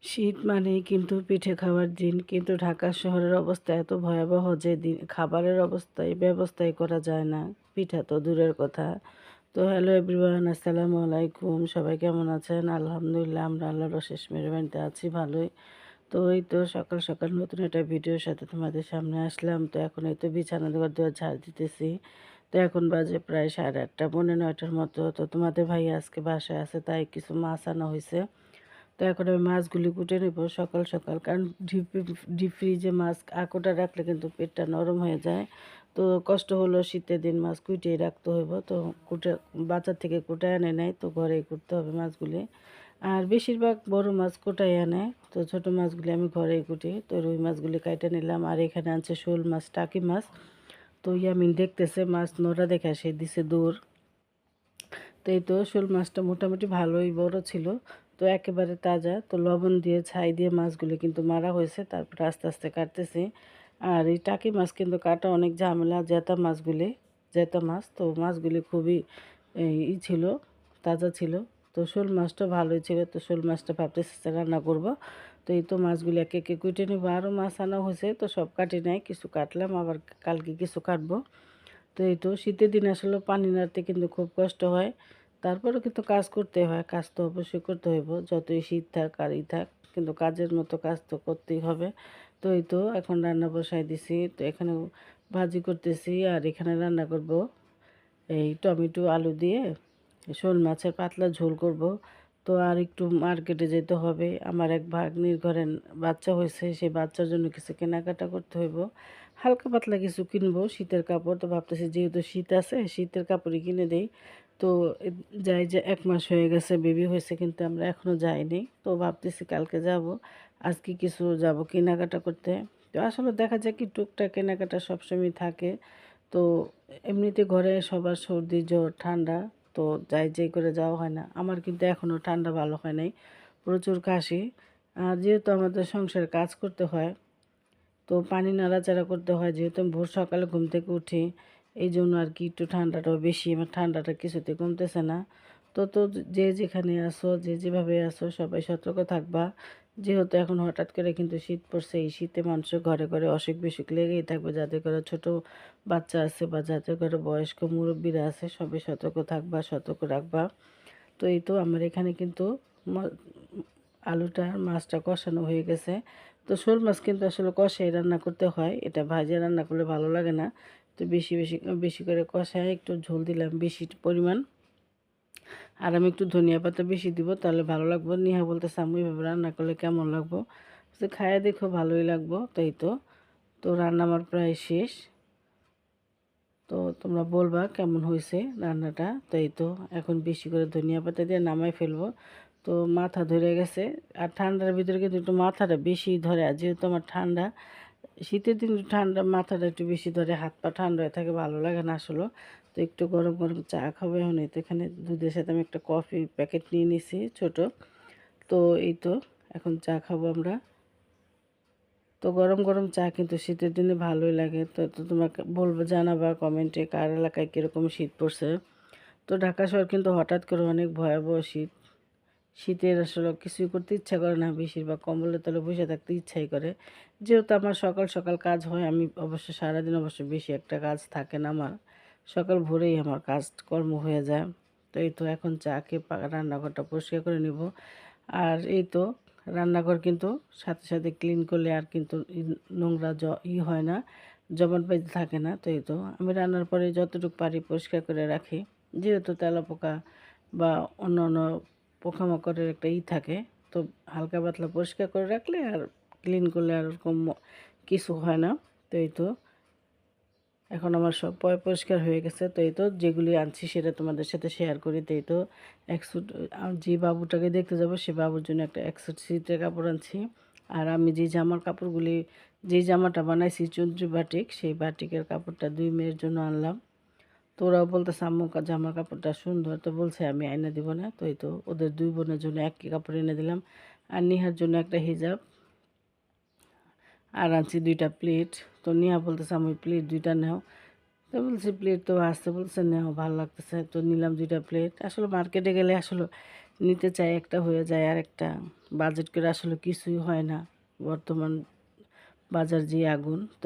শীত মানেই কিন্তু পিঠে খাওয়ার দিন। কিন্তু ঢাকা শহরের অবস্থা এত ভয়াবহ যে খাবারের ব্যবস্থাই করা যায় না। পিঠা তো দূরের কথা। তো হ্যালো এভরিওয়ান, আসসালামু আলাইকুম। সবাই কেমন আছেন? আলহামদুলিল্লাহ আমরা আল্লাহর অশেষ মেহেরবানিতে আছি ভালোই। তো এই তো সকাল, সকাল নতুন একটা ভিডিওর সাথে তোমাদের সামনে আসলাম। তো এখন এই তো বিছানা ঘর-দুয়ার ঝাড় দিতেছি। তো এখন বাজে প্রায় 8:30 পৌনে 9টার মতো। তো তোমাদের ভাই আজকে বাসায় আছে তাই কিছু মাছ আনা হইছে। তো এখন আমি মাছগুলি কুটে নেব সকাল সকাল, কারণ ডিপ ফ্রিজে মাছ কোটা রাখলে কিন্তু পেটটা নরম হয়ে যায়। তো কষ্ট হলো, শীতের দিন মাছ কুটিয়ে রাখতে হইব। তো কুটে বাজার থেকে কুটে আনে নাই, তো ঘরেই কুটতে হবে মাছগুলি। আর বেশিরভাগ বড় মাছ কোটাই আনে, তো ছোট মাছগুলি আমি ঘরেই কুটি। তো রুই মাছগুলি কাইটে নিলাম, আর এখানে আনছে শোল মাছ, টাকি মাছ। তো ইয়ামিন দেখতেছে মাছ নোরা দেখে সে দিছে দৌড়। তো এই তো শোল মাছটা মোটামুটি ভালোই বড় ছিল। তো একেবারে তাজা, তো লবণ দিয়ে ছাই দিয়ে মাছগুলি কিন্তু মারা হয়েছে, তারপর আস্তে আস্তে কাটতেছি। আর এই টাকি মাছ কিন্তু কাটা অনেক ঝামেলা, জেতা মাছ, তো মাছগুলি খুবই ছিল, তাজা ছিল। তো শোল মাছটা ভালোই ছিল, তো শোল মাছটা ভাবতেছি যে রান্না করব। তো এই তো মাছগুলি একে একে কুটে নেবো। আরও মাছ আনা হয়েছে, তো সব কাটি নাই, কিছু কাটলাম, আবার কালকে কিছু কাটবো। তো এই তো শীতের দিন আসলে পানি নাড়তে কিন্তু খুব কষ্ট হয়। তারপরেও কিন্তু কাজ করতে হয়, কাজ তো অবশ্যই করতে হইব, যতই শীত থাক আর থাক, কিন্তু কাজের মতো কাজ তো করতেই হবে। তো এই তো এখন রান্না বসাই দিছি। তো এখানে ভাজি করতেছি, আর এখানে রান্না করব এই টমেটো আলু দিয়ে শোল মাছের পাতলা ঝোল করব। তো আর একটু মার্কেটে যেতে হবে, আমার এক ভাগ্নির ঘরে বাচ্চা হয়েছে, সেই বাচ্চার জন্য কিছু কেনাকাটা করতে হইব। হালকা পাতলা কিছু কিনবো, শীতের কাপড়। তো ভাবতেছি যেহেতু শীত আছে, শীতের কাপড়ই কিনে দেই। তো যাই যে 1 মাস হয়ে গেছে, বেবি হয়েছে, কিন্তু আমরা এখনও যাইনি। তো ভাবতেছি কালকে যাব, আজকে কিছু যাব কেনাকাটা করতে। তো আসলে দেখা যায় কি টুকটাক কেনাকাটা সবসময় থাকে। তো এমনিতে ঘরে সবার সর্দি জ্বর ঠান্ডা, তো যাই করে যাওয়া হয় না। আমার কিন্তু এখনও ঠান্ডা ভালো হয় নাই, প্রচুর কাশি। আর যেহেতু আমাদের সংসারে কাজ করতে হয়, তো পানি নাড়াচাড়া করতে হয়, যেহেতু আমি ভোর সকালে ঘুম থেকে উঠি, এই জন্য আর কি একটু ঠান্ডাটাও বেশি, আমার ঠান্ডাটা কিছুতে কমতেছে না। তো যে যেখানে আসো, যে যেভাবে আসো, সবাই সতর্ক থাকবা। যেহেতু এখন হঠাৎ করে কিন্তু শীত পড়ছে, এই শীতে মানুষের ঘরে ঘরে অসুখ বিসুখ লেগেই থাকবে, যাদের ঘরে ছোট বাচ্চা আছে বা যাদের ঘরে বয়স্ক মুরব্বীরা আছে, সবাই সতর্ক থাকবা, সতর্ক রাখবা। তো এই তো আমার এখানে কিন্তু ম- আলুটা আর মাছটা কষানো হয়ে গেছে। তো শোল মাছ কিন্তু আসলে কষাই রান্না করতে হয়, এটা ভাজা রান্না করলে ভালো লাগে না। তো বেশি বেশি বেশি করে কষায় একটু ঝোল দিলাম বেশি পরিমাণ। আর আমি একটু ধনিয়া পাতা বেশি দিব, তাহলে ভালো লাগবো। নিহা বলতেছে আম্মু এভাবে রান্না করলে কেমন লাগবো, তো খায়া দেখো ভালোই লাগবো। তাই তো তো রান্না আমার প্রায় শেষ। তো তোমরা বলবা কেমন হয়েছে রান্নাটা। তো এই তো এখন বেশি করে ধনিয়া পাতা দিয়ে নামাই ফেলবো। তো মাথা ধরে গেছে, আর ঠান্ডার ভিতরে কিন্তু একটু মাথাটা বেশি ধরে, আর যেহেতু আমার ঠান্ডা, শীতের দিন একটু ঠান্ডা মাথাটা একটু বেশি ধরে, হাত পা ঠান্ডা হয়ে থাকে, ভালো লাগে না আসলে। তো একটু গরম গরম চা খাবো এখন। এই তো এখানে দুধের সাথে আমি একটা কফি প্যাকেট নিয়ে নিছি ছোট। তো এই তো এখন চা খাবো আমরা। তো গরম গরম চা কিন্তু শীতের দিনে ভালোই লাগে। তো তোমাকে বলবো, জানাবা কমেন্টে কার এলাকায় কীরকম শীত পড়ছে। তো ঢাকা শহর কিন্তু হঠাৎ করে অনেক ভয়াবহ শীত। শীতের আসলে কিছুই করতে ইচ্ছা করে না, বেশিরভাগ কম্বলের তলে বসে থাকতে ইচ্ছাই করে। যেহেতু আমার সকাল সকাল কাজ হয়, আমি অবশ্য সারাদিন অবশ্য বেশি একটা কাজ থাকে না আমার, সকাল ভোরেই আমার কাজকর্ম হয়ে যায়। তো এই তো এখন চা খেয়ে রান্নাঘরটা পরিষ্কার করে নিব। আর এই তো রান্নাঘর কিন্তু সাথে সাথে ক্লিন করলে আর কিন্তু নোংরা হয় না, জমাট বেঁধে থাকে না। তো এই তো আমি রান্নার পরে যতটুকু পারি পরিষ্কার করে রাখি, যেহেতু তেলাপোকা বা অন্য অন্য পোকামাকড়ের একটা থাকে। তো হালকা পাতলা পরিষ্কার করে রাখলে আর ক্লিন করলে আর ওরকম কিছু হয় না। তো এই তো এখন আমার সব পরিষ্কার হয়ে গেছে। তো এই তো যেগুলি আনছি সেটা তোমাদের সাথে শেয়ার করি। তো এই তো এক স্যুট, যে বাবুটাকে দেখতে যাব সে বাবুর জন্য একটা 1 স্যুট শীতের কাপড় আনছি। আর আমি যে জামার কাপড়গুলি, যে জামাটা বানাইছি চুনরি বাটিক, সেই বাটিকের কাপড়টা 2 মেয়ের জন্য আনলাম। তো ওরাও বলতেছে আম্মু জামার কাপড়টা সুন্দর, তো বলছে আমি আইনা দিব না। তো এই তো ওদের 2 বোনের জন্য একই কাপড় এনে দিলাম। আর নিহার জন্য একটা হিজাব, আর আনছি 2টা প্লেট। তো নিহা বলতেছে আমি প্লেট 2টা নাও। তো বলছি প্লেট তো আসতে, বলছে নেও ভালো লাগতেছে, তো নিলাম 2টা প্লেট। আসলে মার্কেটে গেলে আসলে নিতে চাই একটা হয়ে যায় আরেকটা। বাজেট করে আসলে কিছুই হয় না। বর্তমান বাজার যে আগুন, তো